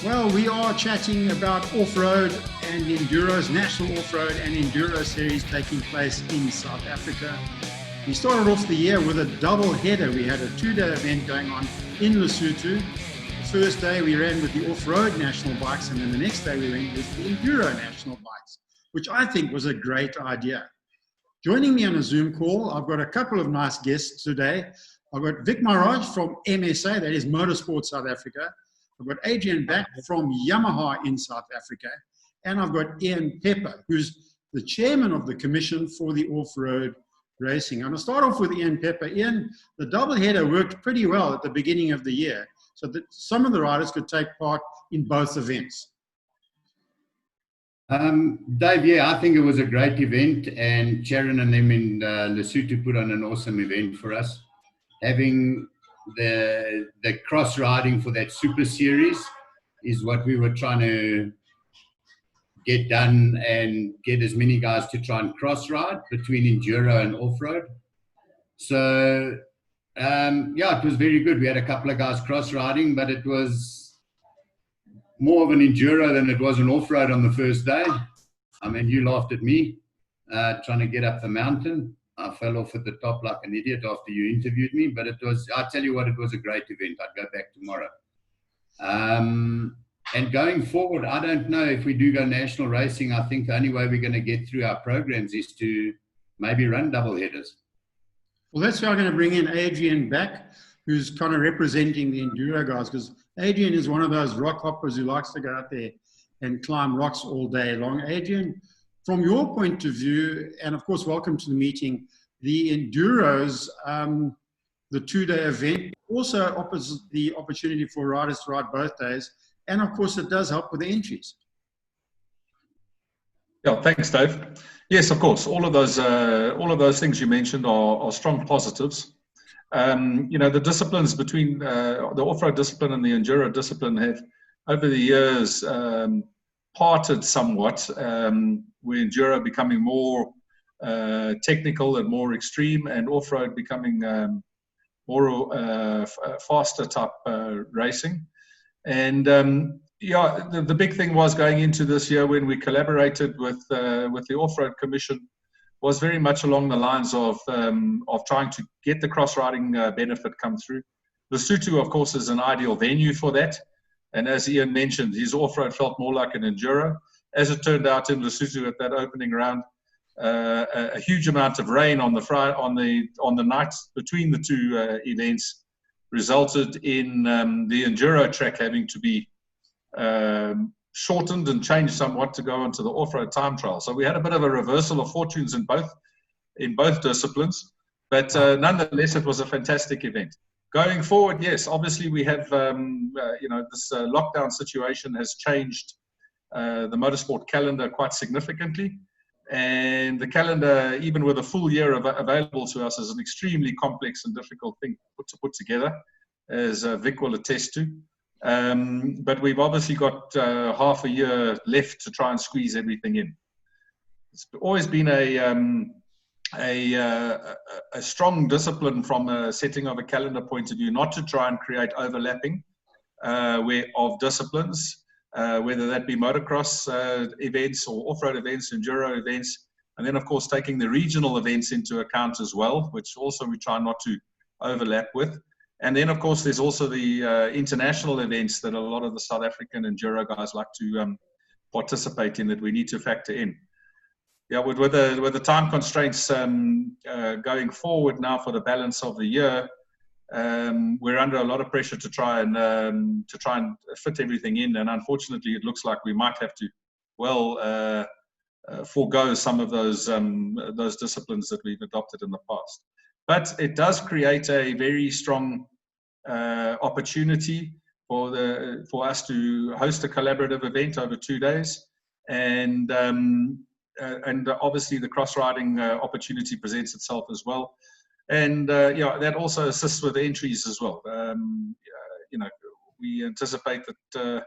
Well, we are chatting about off-road and Enduro's National Off-Road and Enduro Series taking place in South Africa. We started off the year with a double header. We had a two-day event going on in Lesotho. The first day we ran with the off-road national bikes, and then the next day we ran with the Enduro national bikes, which I think was a great idea. Joining me on a Zoom call, I've got a couple of nice guests today. I've got Vic Maharaj from MSA, that is Motorsport South Africa. I've got Adrian Back from Yamaha in South Africa. And I've got Ian Pepper, who's the chairman of the commission for the off-road racing. I'm going to start off with Ian Pepper. Ian, the doubleheader worked pretty well at the beginning of the year, so that some of the riders could take part in both events. Dave, yeah, I think it was a great event, and Sharon and them in Lesotho put on an awesome event for us. Having the cross riding for that super series is what we were trying to get done, and get as many guys to try and cross ride between enduro and off-road. So yeah, it was very good. We had a couple of guys cross riding, but it was more of an enduro than it was an off-road on the first day. I mean, you laughed at me trying to get up the mountain. I fell off at the top like an idiot after you interviewed me, but it was, I tell you what, it was a great event. I'd go back tomorrow. And going forward, I don't know if we do go national racing. I think the only way we're going to get through our programs is to maybe run double headers. Well, that's why I'm going to bring in Adrian Back, who's kind of representing the enduro guys, because Adrian is one of those rock hoppers who likes to go out there and climb rocks all day long. Adrian, from your point of view, and of course, welcome to the meeting, the Enduros, the two-day event also offers the opportunity for riders to ride both days. And of course, it does help with the entries. Yeah, thanks, Dave. Yes, of course, all of those things you mentioned are strong positives. You know, the disciplines between the off-road discipline and the enduro discipline have, over the years, parted somewhat, with enduro becoming more technical and more extreme, and off-road becoming more faster type racing. And yeah, the big thing was going into this year when we collaborated with the Off-Road Commission was very much along the lines of trying to get the cross-riding benefit come through. Lesotho, of course, is an ideal venue for that. And as Ian mentioned, his off-road felt more like an enduro. As it turned out in Lesotho at that opening round, a huge amount of rain on the night between the two events resulted in the enduro track having to be shortened and changed somewhat to go onto the off-road time trial. So we had a bit of a reversal of fortunes in both disciplines, but nonetheless, it was a fantastic event. Going forward, yes, obviously we have, you know, this lockdown situation has changed the motorsport calendar quite significantly. And the calendar, even with a full year available to us, is an extremely complex and difficult thing to put together, as Vic will attest to. But we've obviously got half a year left to try and squeeze everything in. It's always been a strong discipline from a setting of a calendar point of view, not to try and create overlapping of disciplines, whether that be motocross events or off-road events, enduro events, and then of course taking the regional events into account as well, which also we try not to overlap with. And then of course there's also the international events that a lot of the South African enduro guys like to participate in, that we need to factor in. Yeah, with the time constraints going forward now for the balance of the year, we're under a lot of pressure to try and fit everything in, and unfortunately, it looks like we might have to forego some of those disciplines that we've adopted in the past. But it does create a very strong opportunity for us to host a collaborative event over 2 days, and obviously the cross-riding opportunity presents itself as well. And yeah, that also assists with the entries as well. You know, we anticipate that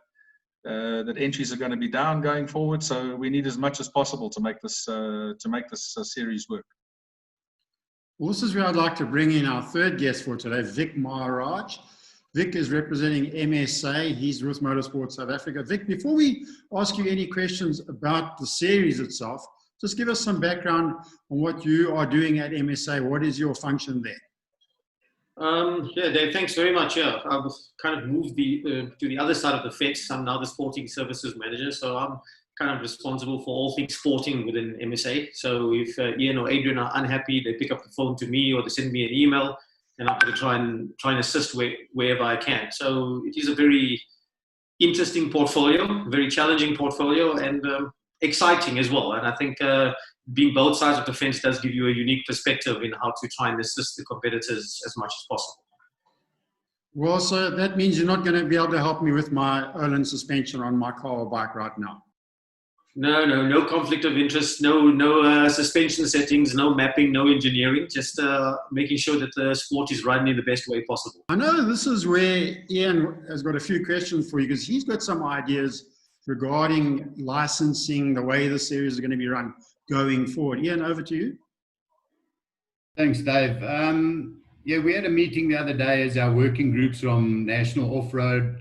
that entries are going to be down going forward, so we need as much as possible to make this series work. Well, this is where I'd like to bring in our third guest for today, Vic Maharaj. Vic is representing MSA. He's with Motorsport South Africa. Vic, before we ask you any questions about the series itself, just give us some background on what you are doing at MSA. What is your function there? Yeah, Dave, thanks very much. Yeah, I've kind of moved to the other side of the fence. I'm now the sporting services manager, so I'm kind of responsible for all things sporting within MSA. So if Ian or Adrian are unhappy, they pick up the phone to me or they send me an email, and I'm going to try and assist wherever I can. So it is a very interesting portfolio, very challenging portfolio, and exciting as well. And I think being both sides of the fence does give you a unique perspective in how to try and assist the competitors as much as possible. Well, so that means you're not going to be able to help me with my Öhlins suspension on my car or bike right now. No conflict of interest, no suspension settings, no mapping, no engineering, just making sure that the sport is running in the best way possible. I know this is where Ian has got a few questions for you, because he's got some ideas regarding licensing, the way the series is going to be run going forward. Ian, over to you. Thanks, Dave. Yeah, we had a meeting the other day as our working groups from National Off-Road,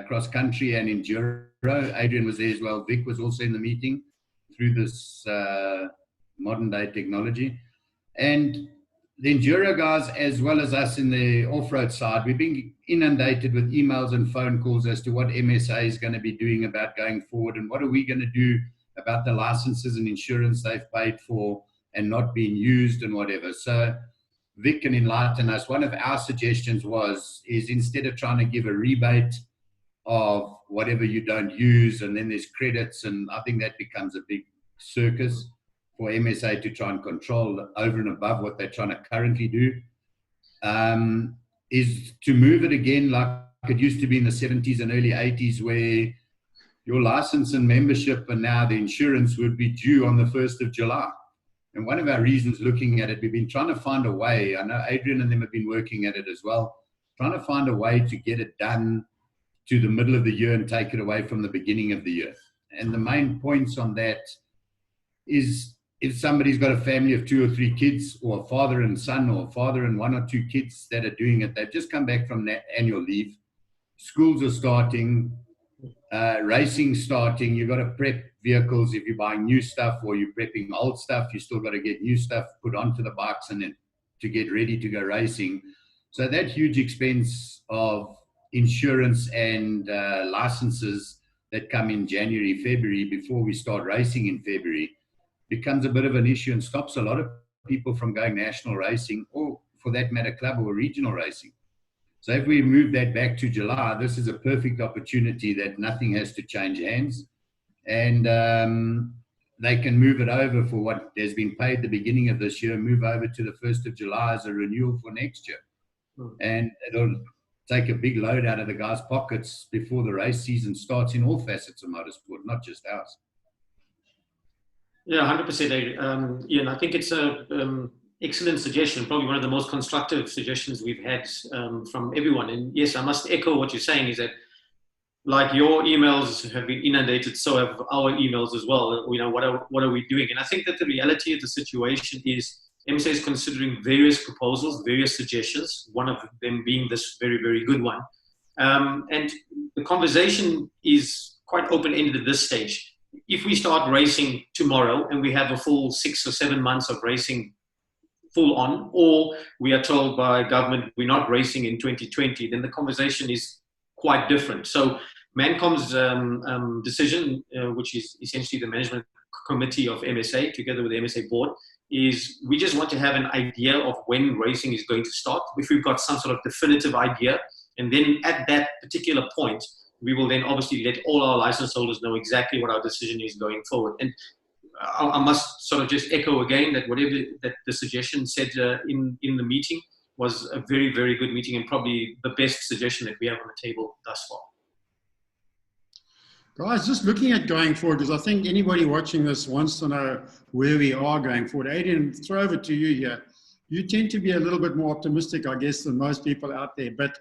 Cross Country and Enduro. Adrian was there as well. Vic was also in the meeting through this modern day technology. And the Enduro guys, as well as us in the off-road side, we've been inundated with emails and phone calls as to what MSA is going to be doing about going forward and what are we going to do about the licenses and insurance they've paid for and not being used and whatever. So Vic can enlighten us. One of our suggestions is instead of trying to give a rebate of whatever you don't use, and then there's credits, and I think that becomes a big circus for MSA to try and control over and above what they're trying to currently do, is to move it again like it used to be in the 70s and early 80s, where your license and membership and now the insurance would be due on the 1st of July. And one of our reasons looking at it, we've been trying to find a way, I know Adrian and them have been working at it as well, trying to find a way to get it done to the middle of the year and take it away from the beginning of the year. And the main points on that is if somebody's got a family of 2 or 3 kids, or a father and son, or a father and 1 or 2 kids that are doing it, they've just come back from annual leave, schools are starting, racing starting, you've got to prep vehicles. If you're buying new stuff or you're prepping old stuff, you still got to get new stuff put onto the bikes and then to get ready to go racing. So that huge expense of insurance and licenses that come in January, February, before we start racing in February, becomes a bit of an issue and stops a lot of people from going national racing, or for that matter, club or regional racing. So if we move that back to July, this is a perfect opportunity that nothing has to change hands, and they can move it over for what has been paid the beginning of this year, move over to the 1st of July as a renewal for next year. And it'll take a big load out of the guys' pockets before the race season starts in all facets of motorsport, not just ours. Yeah, 100%. Ian, I think it's a excellent suggestion, probably one of the most constructive suggestions we've had from everyone. And yes, I must echo what you're saying, is that like your emails have been inundated, so have our emails as well. You know, what are we doing? And I think that the reality of the situation is MSA is considering various proposals, various suggestions, one of them being this very, very good one. And the conversation is quite open-ended at this stage. If we start racing tomorrow and we have a full 6 or 7 months of racing full on, or we are told by government we're not racing in 2020, then the conversation is quite different. So Mancom's decision, which is essentially the management committee of MSA together with the MSA board, is we just want to have an idea of when racing is going to start. If we've got some sort of definitive idea, and then at that particular point, we will then obviously let all our license holders know exactly what our decision is going forward. And I must sort of just echo again that whatever that the suggestion said in the meeting was a very, very good meeting, and probably the best suggestion that we have on the table thus far. Guys, just looking at going forward, because I think anybody watching this wants to know where we are going forward. Adrian, throw over to you here. You tend to be a little bit more optimistic, I guess, than most people out there. But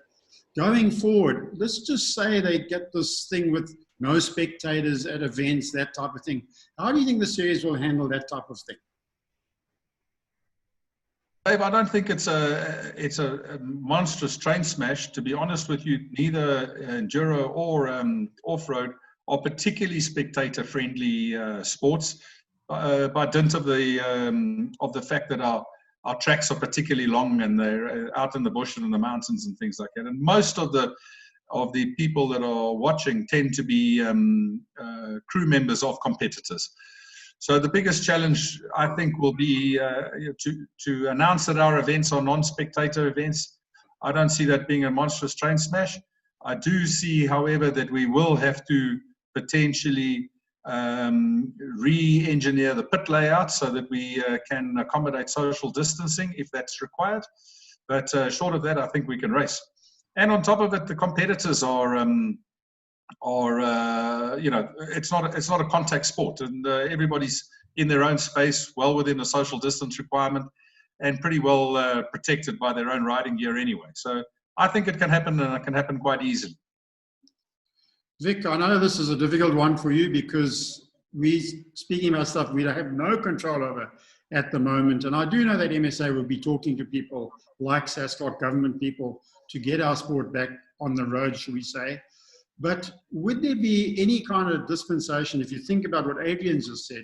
going forward, let's just say they get this thing with no spectators at events, that type of thing. How do you think the series will handle that type of thing? Dave, I don't think it's a monstrous train smash. To be honest with you, neither enduro or off-road are particularly spectator-friendly sports. By dint of the fact that our tracks are particularly long and they're out in the bush and in the mountains and things like that. And most of the people that are watching tend to be crew members of competitors. So the biggest challenge, I think, will be to announce that our events are non-spectator events. I don't see that being a monstrous train smash. I do see, however, that we will have to potentially re-engineer the pit layout so that we can accommodate social distancing if that's required. But short of that, I think we can race. And on top of it, the competitors are it's not a contact sport, and everybody's in their own space, well within the social distance requirement, and pretty well protected by their own riding gear anyway. So I think it can happen, and it can happen quite easily. Vic, I know this is a difficult one for you because speaking about stuff we have no control over at the moment. And I do know that MSA will be talking to people like SASCOT government people to get our sport back on the road, should we say. But would there be any kind of dispensation, if you think about what Adrian just said,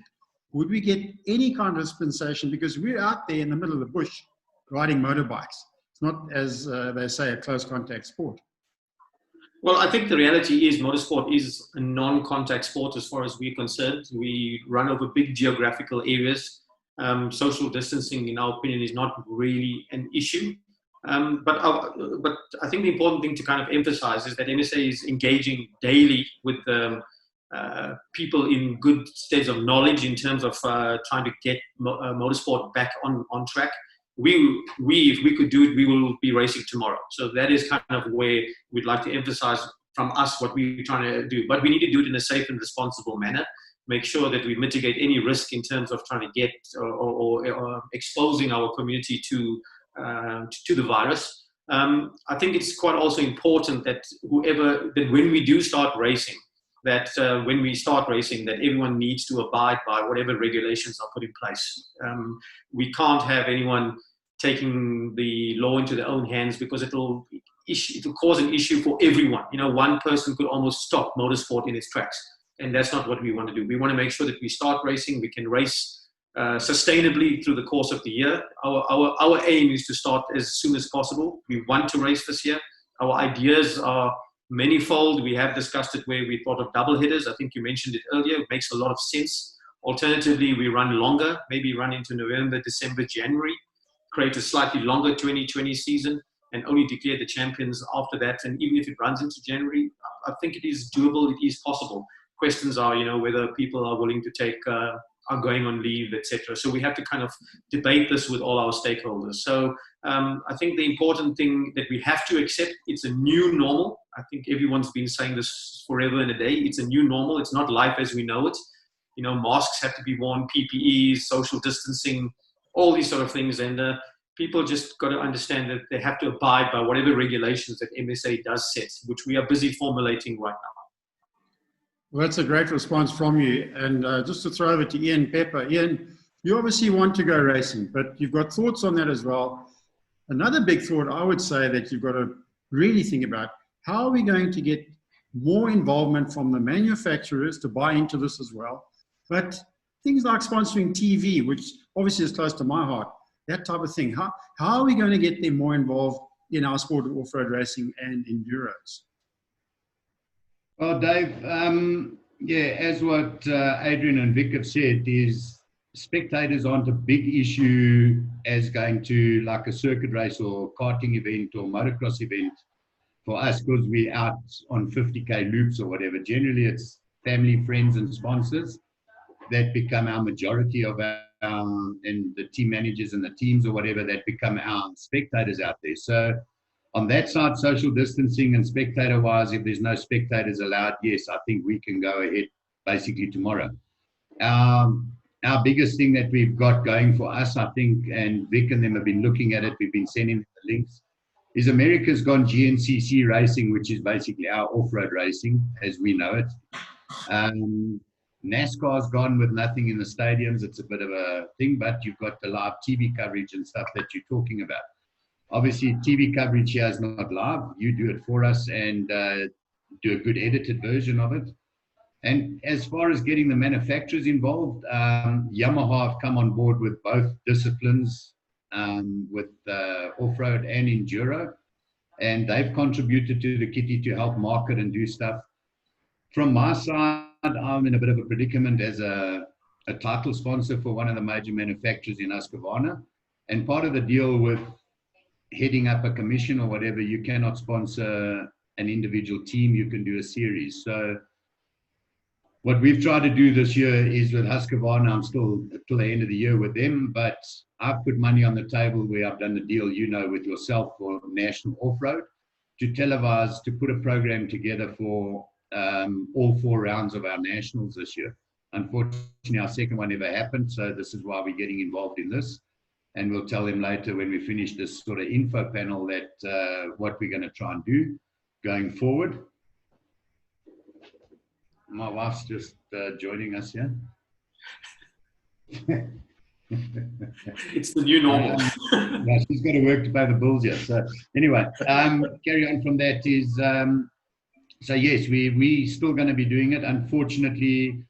would we get any kind of dispensation? Because we're out there in the middle of the bush riding motorbikes. It's not, as they say, a close contact sport. Well, I think the reality is motorsport is a non-contact sport as far as we're concerned. We run over big geographical areas. Social distancing, in our opinion, is not really an issue. But I think the important thing to kind of emphasize is that MSA is engaging daily with people in good states of knowledge in terms of trying to get motorsport back on track. If we could do it, we will be racing tomorrow. So that is kind of where we'd like to emphasize from us what we're trying to do. But we need to do it in a safe and responsible manner. Make sure that we mitigate any risk in terms of trying to get or exposing our community to the virus. I think it's quite also important that when we do start racing, that everyone needs to abide by whatever regulations are put in place. We can't have anyone taking the law into their own hands because it will cause an issue for everyone. One person could almost stop motorsport in its tracks, and that's not what we want to do. We want to make sure that we start racing, we can race sustainably through the course of the year. Our aim is to start as soon as possible. We want to race this year. Our ideas are manifold. We have discussed it where we thought of double headers. I think you mentioned it earlier. It makes a lot of sense. Alternatively, we run longer, maybe run into November, December, January, create a slightly longer 2020 season and only declare the champions after that. And even if it runs into January, I think it is doable. It is possible. Questions are, whether people are willing to take are going on leave, etc. So we have to kind of debate this with all our stakeholders. So I think the important thing that we have to accept, it's a new normal. I think everyone's been saying this forever and a day. It's a new normal. It's not life as we know it. Masks have to be worn, PPEs, social distancing, all these sort of things. And people just got to understand that they have to abide by whatever regulations that MSA does set, which we are busy formulating right now. Well, that's a great response from you. And just to throw over to Ian Pepper. Ian, you obviously want to go racing, but you've got thoughts on that as well. Another big thought I would say that you've got to really think about, how are we going to get more involvement from the manufacturers to buy into this as well? But things like sponsoring TV, which obviously is close to my heart, that type of thing. How are we going to get them more involved in our sport of off-road racing and enduros? Well, Dave, as what Adrian and Vic have said, is spectators aren't a big issue as going to like a circuit race or karting event or motocross event for us, because we're out on 50K loops or whatever. Generally, it's family, friends, and sponsors that become our majority of our, and the team managers and the teams or whatever, that become our spectators out there. So on that side, social distancing and spectator-wise, if there's no spectators allowed, yes, I think we can go ahead basically tomorrow. Our biggest thing that we've got going for us, I think, and Vic and them have been looking at it, we've been sending the links, is America's gone GNCC racing, which is basically our off-road racing as we know it. NASCAR's gone with nothing in the stadiums. It's a bit of a thing, but you've got the live TV coverage and stuff that you're talking about. Obviously, TV coverage here is not live. You do it for us and do a good edited version of it. And as far as getting the manufacturers involved, Yamaha have come on board with both disciplines, with off-road and enduro. And they've contributed to the kitty to help market and do stuff. From my side, I'm in a bit of a predicament as a title sponsor for one of the major manufacturers in Husqvarna. And part of the deal with heading up a commission or whatever, you cannot sponsor an individual team, you can do a series. So what we've tried to do this year is with Husqvarna, I'm still till the end of the year with them, but I've put money on the table where I've done the deal, you know, with yourself for National Off-Road to televise, to put a program together for all 4 rounds of our nationals this year. Unfortunately, our second one never happened, so this is why we're getting involved in this. And we'll tell them later when we finish this sort of info panel that what we're going to try and do going forward. My wife's just joining us here. It's the new normal. Yeah, she's got to work to pay the bills here. So anyway, carry on from that is, so yes, we still going to be doing it. Unfortunately,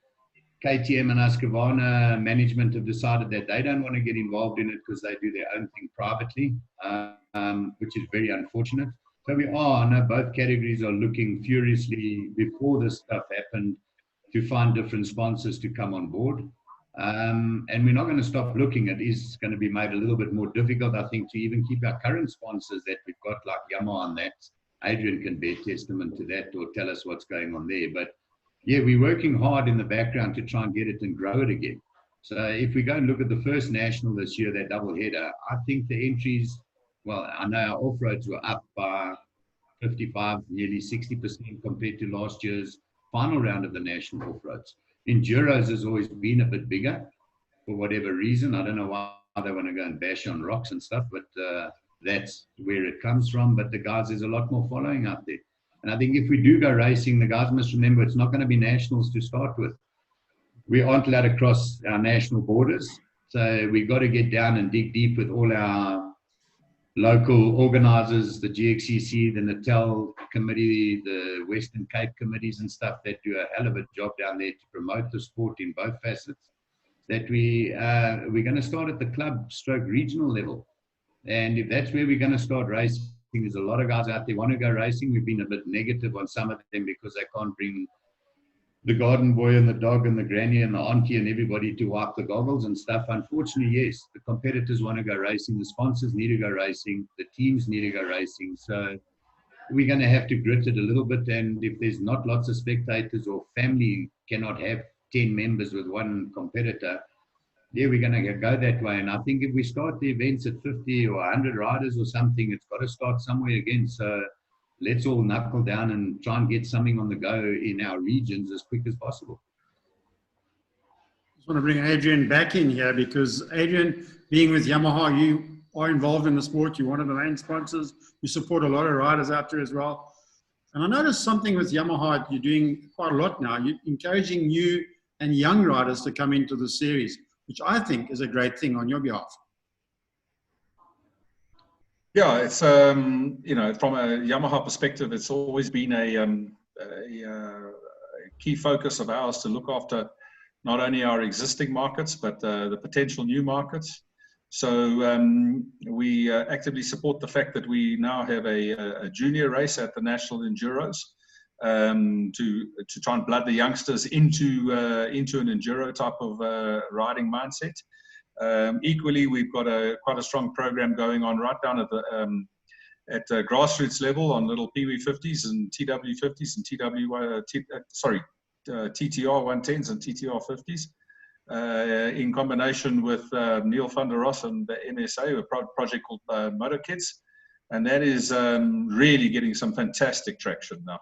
KTM and Husqvarna management have decided that they don't want to get involved in it because they do their own thing privately, which is very unfortunate. So we are, I know both categories are looking furiously before this stuff happened to find different sponsors to come on board. And we're not going to stop looking. It is going to be made a little bit more difficult, I think, to even keep our current sponsors that we've got, like Yamaha and that. Adrian can bear testament to that or tell us what's going on there. But yeah, we're working hard in the background to try and get it and grow it again. So if we go and look at the first national this year, that double header, I think the entries, well, I know our off-roads were up by 55, nearly 60% compared to last year's final round of the national off-roads. Enduros has always been a bit bigger for whatever reason. I don't know why they want to go and bash on rocks and stuff, but that's where it comes from. But the guys, there's a lot more following out there. And I think if we do go racing, the guys must remember it's not going to be nationals to start with. We aren't allowed to cross our national borders. So we've got to get down and dig deep with all our local organisers, the GXCC, the Natal committee, the Western Cape committees and stuff that do a hell of a job down there to promote the sport in both facets. That we're going to start at the club stroke regional level. And if that's where we're going to start racing, there's a lot of guys out there want to go racing. We've been a bit negative on some of them because they can't bring the garden boy and the dog and the granny and the auntie and everybody to wipe the goggles and stuff. Unfortunately, yes, the competitors want to go racing, the sponsors need to go racing, the teams need to go racing. So we're going to have to grit it a little bit. And if there's not lots of spectators or family cannot have 10 members with one competitor, yeah, we're going to go that way. And I think if we start the events at 50 or 100 riders or something, it's got to start somewhere again. So let's all knuckle down and try and get something on the go in our regions as quick as possible. I just want to bring Adrian back in here because Adrian, being with Yamaha, you are involved in the sport. You're one of the main sponsors. You support a lot of riders out there as well. And I noticed something with Yamaha you're doing quite a lot now. You're encouraging new and young riders to come into the series, which I think is a great thing on your behalf. Yeah, it's you know, from a Yamaha perspective, it's always been a key focus of ours to look after not only our existing markets but the potential new markets. So we actively support the fact that we now have a junior race at the National Enduros to try and blood the youngsters into an enduro type of riding mindset. Equally, we've got quite a strong program going on right down at the grassroots level on little Pee-wee 50s and TW 50s and TTR 110s and TTR 50s, in combination with Neil van der Ross and the MSA, a project called Motor Kids, and that is really getting some fantastic traction now.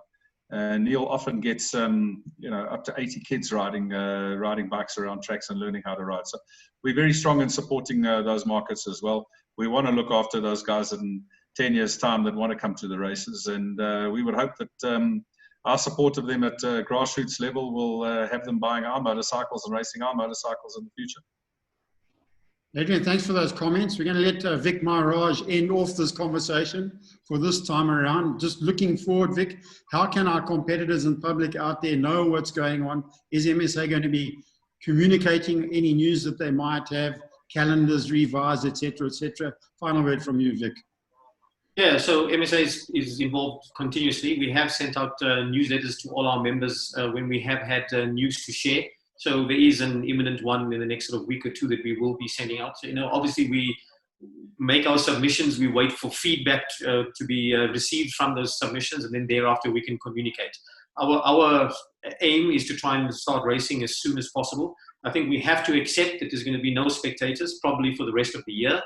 Neil often gets you know, up to 80 kids riding bikes around tracks and learning how to ride. So we're very strong in supporting those markets as well. We want to look after those guys in 10 years' time that want to come to the races, and we would hope that our support of them at grassroots level will have them buying our motorcycles and racing our motorcycles in the future. Adrian, thanks for those comments. We're going to let Vic Maharaj end off this conversation for this time around. Just looking forward, Vic, how can our competitors and public out there know what's going on? Is MSA going to be communicating any news that they might have, calendars revised, etc., etc.? Final word from you, Vic. Yeah, so MSA is involved continuously. We have sent out newsletters to all our members when we have had news to share. So there is an imminent one in the next sort of week or two that we will be sending out. So, obviously we make our submissions, we wait for feedback to be received from those submissions, and then thereafter we can communicate. Our aim is to try and start racing as soon as possible. I think we have to accept that there's going to be no spectators probably for the rest of the year.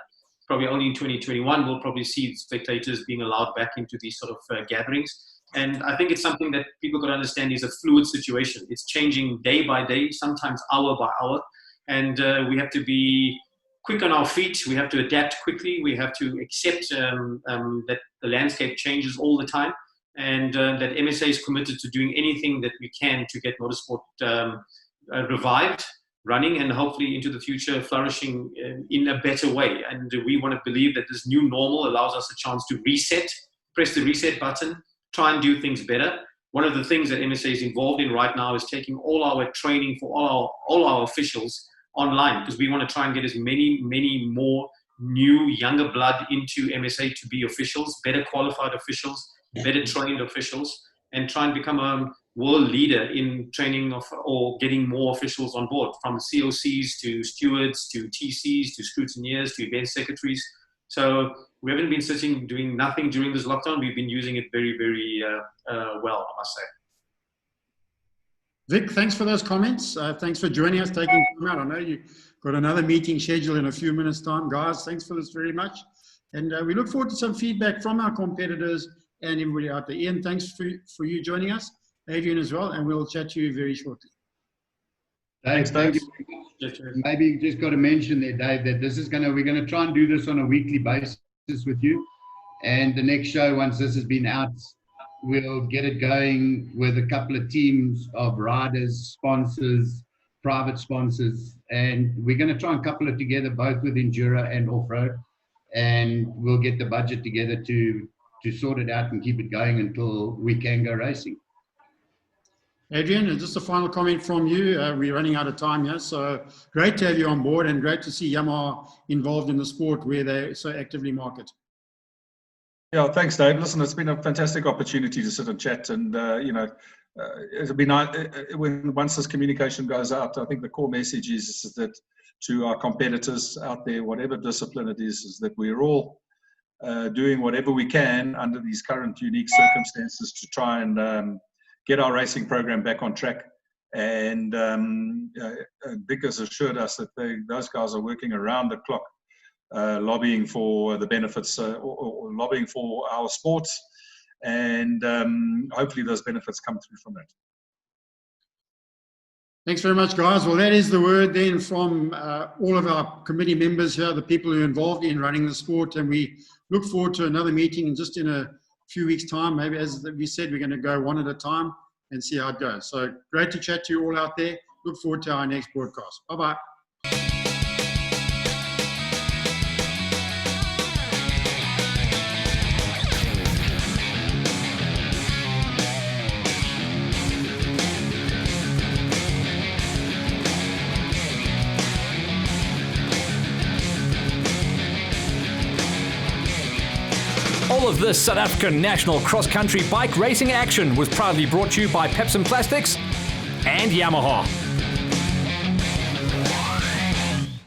Probably only in 2021 we'll probably see spectators being allowed back into these sort of gatherings. And I think it's something that people got to understand is a fluid situation. It's changing day by day, sometimes hour by hour. And we have to be quick on our feet. We have to adapt quickly. We have to accept that the landscape changes all the time. And that MSA is committed to doing anything that we can to get motorsport revived, running, and hopefully into the future flourishing in a better way. And we want to believe that this new normal allows us a chance to reset, press the reset button, try and do things better. One of the things that MSA is involved in right now is taking all our training for all our officials online, because we want to try and get as many more new, younger blood into MSA to be officials, better qualified officials, better trained officials, and try and become a world leader in training or getting more officials on board, from COCs to stewards to TCs to scrutineers to event secretaries. So we haven't been sitting doing nothing during this lockdown. We've been using it very, very well, I must say. Vic, thanks for those comments. Thanks for joining us, taking time out. I know you've got another meeting scheduled in a few minutes' time. Guys, thanks for this very much. And we look forward to some feedback from our competitors and everybody out there. Ian, thanks for you joining us. Adrian as well, and we'll chat to you very shortly. Thank you. Maybe you just got to mention there, Dave, that we're going to try and do this on a weekly basis with you. And the next show, once this has been out, we'll get it going with a couple of teams of riders, sponsors, private sponsors, and we're going to try and couple it together both with Enduro and off-road, and we'll get the budget together to sort it out and keep it going until we can go racing. Adrian, just a final comment from you. We're running out of time here, so great to have you on board and great to see Yamaha involved in the sport where they so actively market. Yeah, thanks, Dave. Listen, it's been a fantastic opportunity to sit and chat, and it'll be nice once this communication goes out. I think the core message is that to our competitors out there, whatever discipline it is that we're all doing whatever we can under these current unique circumstances to try and get our racing program back on track. And Vic has assured us that those guys are working around the clock, lobbying for the benefits or lobbying for our sports, and hopefully those benefits come through from that. Thanks very much, guys. Well, that is the word then from all of our committee members here, the people who are involved in running the sport, and we look forward to another meeting just in a few weeks' time. Maybe, as we said, we're going to go one at a time and see how it goes. So great to chat to you all out there. Look forward to our next broadcast. Bye-bye. All of this South African national cross-country bike racing action was proudly brought to you by Pepsi Plastics and Yamaha.